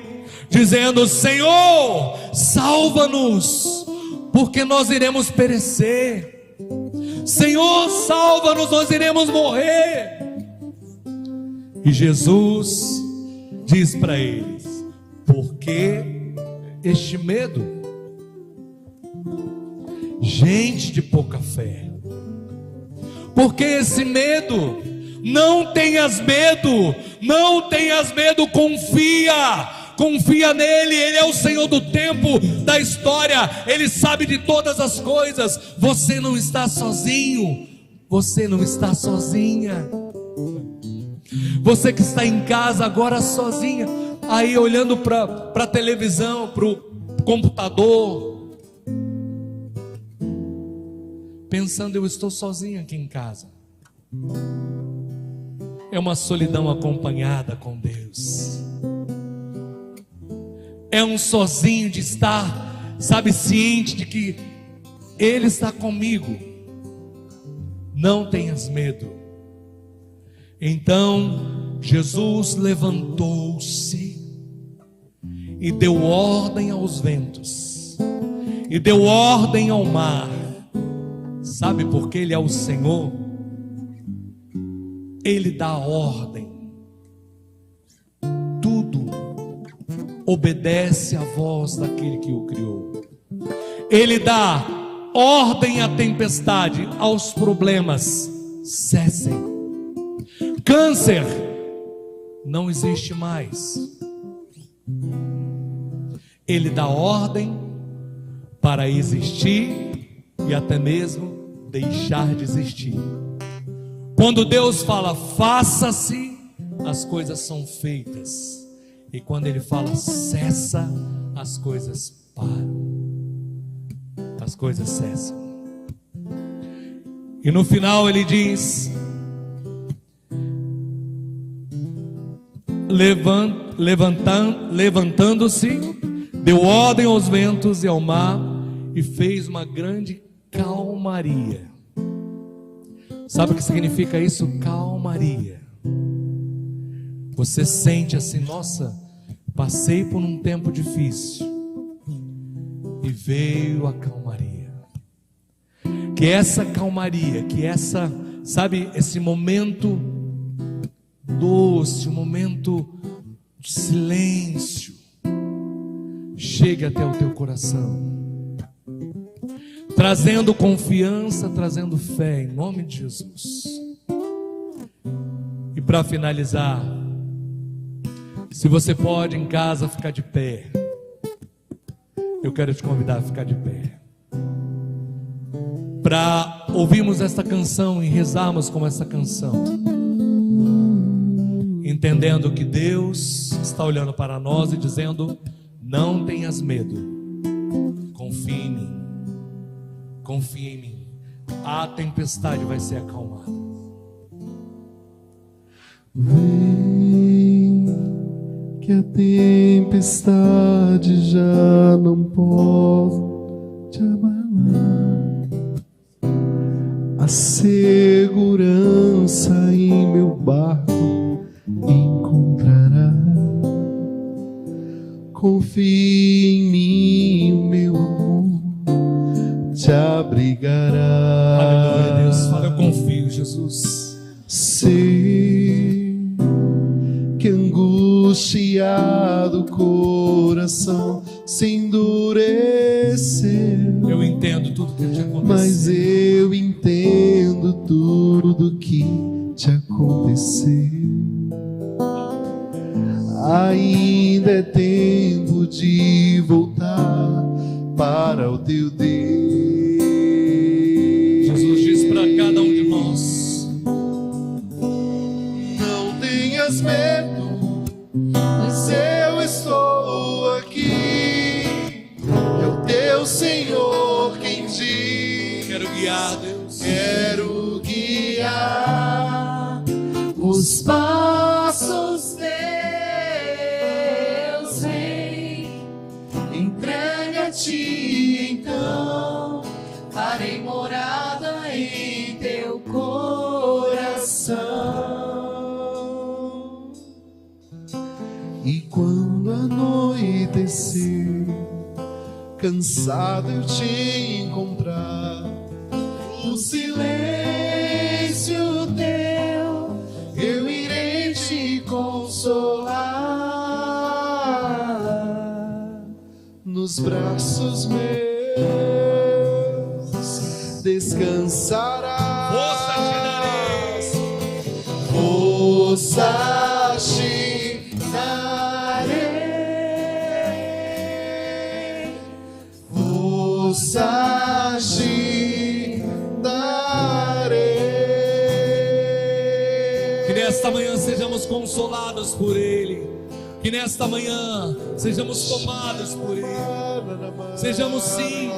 [SPEAKER 3] dizendo: Senhor, salva-nos, porque nós iremos perecer. Senhor, salva-nos, nós iremos morrer. E Jesus diz para eles: por que este medo? Gente de pouca fé, por que esse medo? Não tenhas medo, não tenhas medo, confia nele. Ele é o Senhor do tempo, da história, Ele sabe de todas as coisas. Você não está sozinho, você não está sozinha. Você que está em casa agora sozinha, aí olhando para a televisão, para o computador, pensando: eu estou sozinho aqui em casa. É uma solidão acompanhada com Deus. É um sozinho de estar, sabe, ciente de que Ele está comigo. Não tenhas medo. Então Jesus levantou-se e deu ordem aos ventos, e deu ordem ao mar. Sabe por que Ele é o Senhor? Ele dá ordem. Tudo obedece à voz daquele que o criou. Ele dá ordem à tempestade, aos problemas: cessem. Câncer não existe mais. Ele dá ordem para existir e até mesmo deixar de existir. Quando Deus fala faça-se, as coisas são feitas. E quando Ele fala cessa, as coisas param. As coisas cessam. E no final Ele diz: levantando-se, deu ordem aos ventos e ao mar, e fez uma grande calmaria. Sabe o que significa isso? Calmaria. Você sente assim: nossa, passei por um tempo difícil e veio a calmaria. Que essa calmaria, que essa, sabe, esse momento doce, um momento de silêncio, chegue até o teu coração, trazendo confiança, trazendo fé, em nome de Jesus. E para finalizar, se você pode em casa ficar de pé, eu quero te convidar a ficar de pé, para ouvirmos esta canção e rezarmos com essa canção, entendendo que Deus está olhando para nós e dizendo: não tenhas medo, confie em mim, confie em mim, a tempestade vai ser acalmada.
[SPEAKER 2] Vem, que a tempestade já não pode te abalar. A segurança em meu barco encontrará. Confie em mim, o meu amor te abrigará.
[SPEAKER 3] Aleluia, Deus, fala: eu confio, Jesus.
[SPEAKER 2] Sei que angustiado coração endureceu,
[SPEAKER 3] Eu entendo tudo que te aconteceu.
[SPEAKER 2] mas eu entendo tudo que te aconteceu. Ainda é tempo de voltar para o teu Deus.
[SPEAKER 3] Jesus diz para cada um de nós:
[SPEAKER 2] não tenhas medo, pois eu estou aqui. É o teu Senhor quem diz.
[SPEAKER 3] quero guiar, Deus.
[SPEAKER 2] Quero guiar os passos teus, vem, entrega a ti, então farei morada em teu coração. E quando anoitecer, cansado eu te encontrar, no silêncio teu eu irei te consolar. Nos braços meus descansarás. Força te darei. Força te darei.
[SPEAKER 3] Que nesta manhã sejamos consolados por Ele. Que nesta manhã sejamos tomados por Ele. Sejamos sim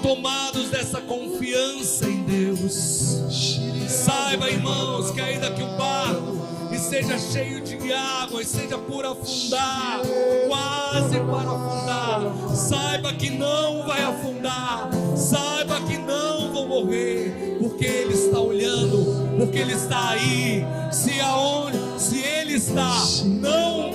[SPEAKER 3] tomados dessa confiança em Deus. Saiba, irmãos, que ainda que o barco esteja cheio de água, esteja por afundar, quase para afundar, saiba que não vai afundar. Saiba que não vão morrer, porque Ele está olhando, porque Ele está aí. Se Ele está, não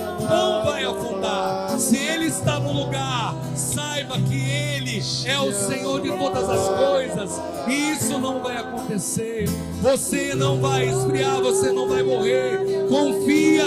[SPEAKER 3] vai afundar. Se Ele está no lugar, saiba que Ele é o Senhor de todas as coisas, e isso não vai acontecer. Você não vai esfriar, você não vai morrer. Confia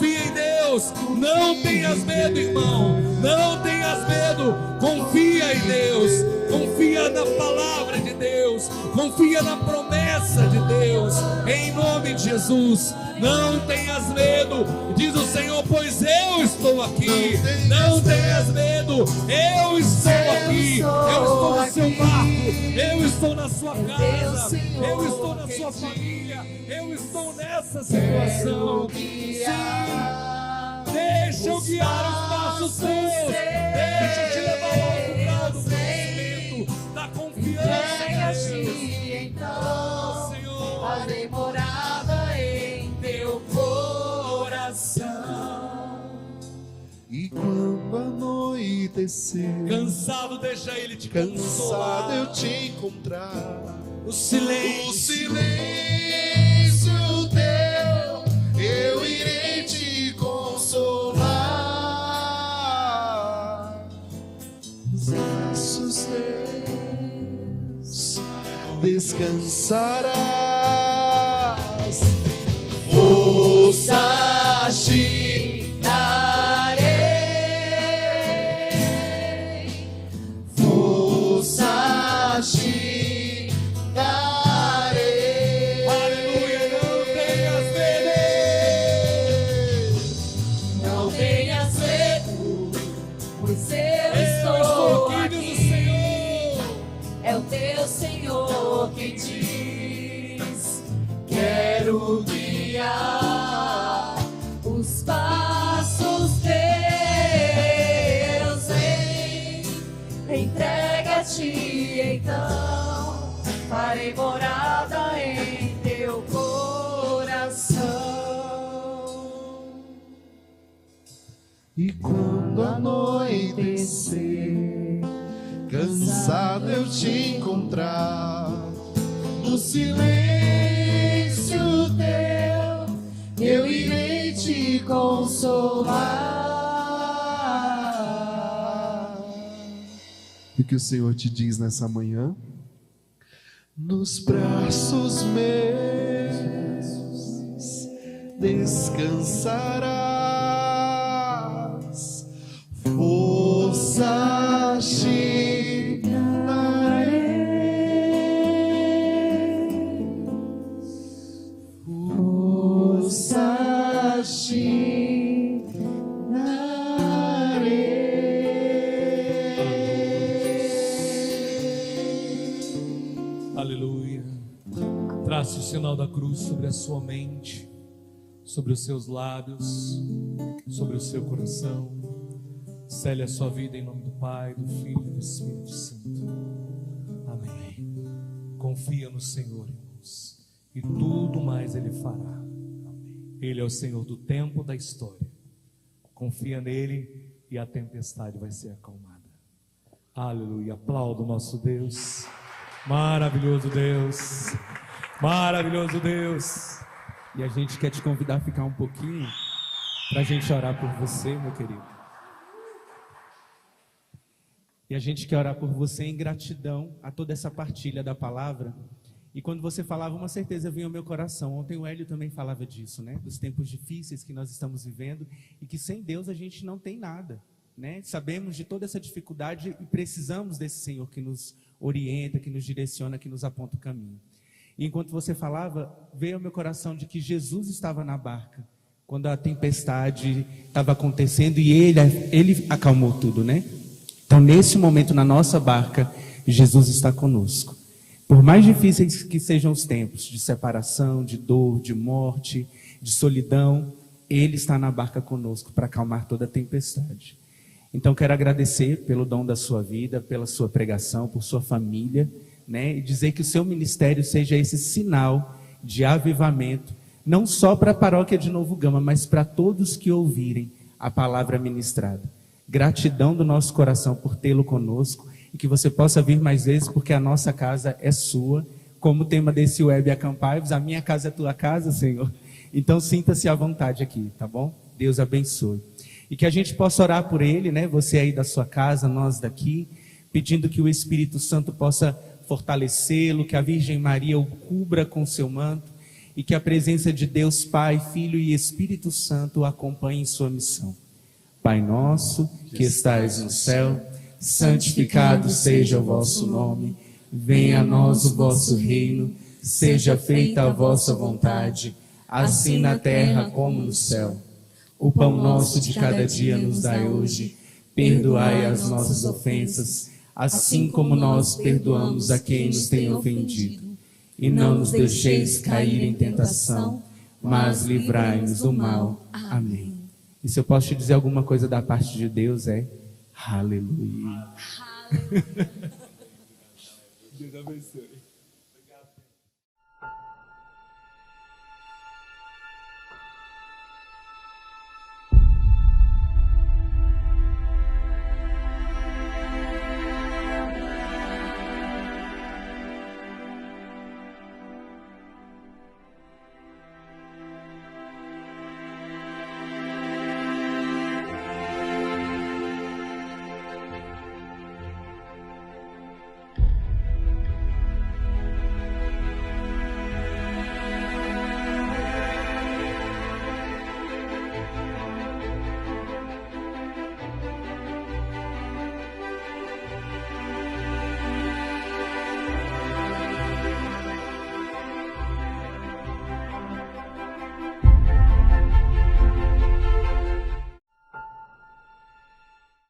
[SPEAKER 3] em Deus. Não tenhas medo, irmão. Não tenhas medo. Confia em Deus. Confia na palavra de Deus. Confia na promessa de Deus. Em nome de Jesus. Não tenhas medo, diz o Senhor, pois eu estou aqui. Não tenhas medo, eu estou aqui. Eu estou no seu barco, eu estou na sua casa, eu estou na sua família, eu estou nessa situação. Sim, deixa eu guiar os passos teus, deixa eu te levar ao outro grau do conhecimento, da confiança em Deus.
[SPEAKER 2] Então, Senhor, farei morada em teu coração. E quando anoitecer,
[SPEAKER 3] cansado, deixa Ele te
[SPEAKER 2] consolar.
[SPEAKER 3] cansado
[SPEAKER 2] eu te encontrar,
[SPEAKER 3] o silêncio
[SPEAKER 2] teu eu irei te consolar. Nos braços teus descansarás. Força te darei. Força te darei.
[SPEAKER 3] Aleluia,
[SPEAKER 2] Não tenhas medo, pois eu
[SPEAKER 3] estou
[SPEAKER 2] estou
[SPEAKER 3] aqui, diz o
[SPEAKER 2] aqui.
[SPEAKER 3] Senhor.
[SPEAKER 2] É o teu Senhor quem diz: quero guiar os passos teus, vem, entrega-te, então farei morada em teu coração. E quando anoitecer, cansado eu te encontrar, no silêncio teu eu irei te consolar. E o que o Senhor te diz nessa manhã? Nos braços meus descansarás.
[SPEAKER 3] Trace o sinal da cruz sobre a sua mente, sobre os seus lábios, sobre o seu coração. Cele a sua vida em nome do Pai, do Filho e do Espírito Santo. Amém. Confia no Senhor, irmãos, e tudo mais Ele fará. Ele é o Senhor do tempo, da história. Confia nele e a tempestade vai ser acalmada. Aleluia. Aplauda o nosso Deus. Maravilhoso Deus. Maravilhoso Deus.
[SPEAKER 4] E a gente quer te convidar a ficar um pouquinho para a gente orar por você, meu querido. E a gente quer orar por você em gratidão a toda essa partilha da palavra. E quando você falava, uma certeza vinha ao meu coração. Ontem o Hélio também falava disso, né? Dos tempos difíceis que nós estamos vivendo e que sem Deus a gente não tem nada, né? Sabemos de toda essa dificuldade e precisamos desse Senhor que nos orienta, que nos direciona, que nos aponta o caminho. E enquanto você falava, veio ao meu coração de que Jesus estava na barca quando a tempestade estava acontecendo e ele acalmou tudo, né? Então, nesse momento, na nossa barca, Jesus está conosco. Por mais difíceis que sejam os tempos de separação, de dor, de morte, de solidão, Ele está na barca conosco para acalmar toda a tempestade. Então, quero agradecer pelo dom da sua vida, pela sua pregação, por sua família, né? E dizer que o seu ministério seja esse sinal de avivamento, não só para a paróquia de Novo Gama, mas para todos que ouvirem a palavra ministrada. Gratidão do nosso coração por tê-lo conosco e que você possa vir mais vezes, porque a nossa casa é sua. Como o tema desse web Acampai-vos, a minha casa é tua casa, Senhor. Então sinta-se à vontade aqui, tá bom? Deus abençoe. E que a gente possa orar por ele, né? Você aí da sua casa, nós daqui, pedindo que o Espírito Santo possa fortalecê-lo, que a Virgem Maria o cubra com seu manto e que a presença de Deus Pai, Filho e Espírito Santo o acompanhe em sua missão. Pai nosso, que estais no céu, santificado seja o vosso nome, venha a nós o vosso reino, seja feita a vossa vontade, assim na terra como no céu. O pão nosso de cada dia nos dai hoje, perdoai as nossas ofensas, assim como nós perdoamos a quem nos tem ofendido. E não nos deixeis cair em tentação, mas livrai-nos do mal. Amém. E se eu posso te dizer alguma coisa da parte de Deus, é aleluia.
[SPEAKER 1] Aleluia.
[SPEAKER 4] Deus abençoe.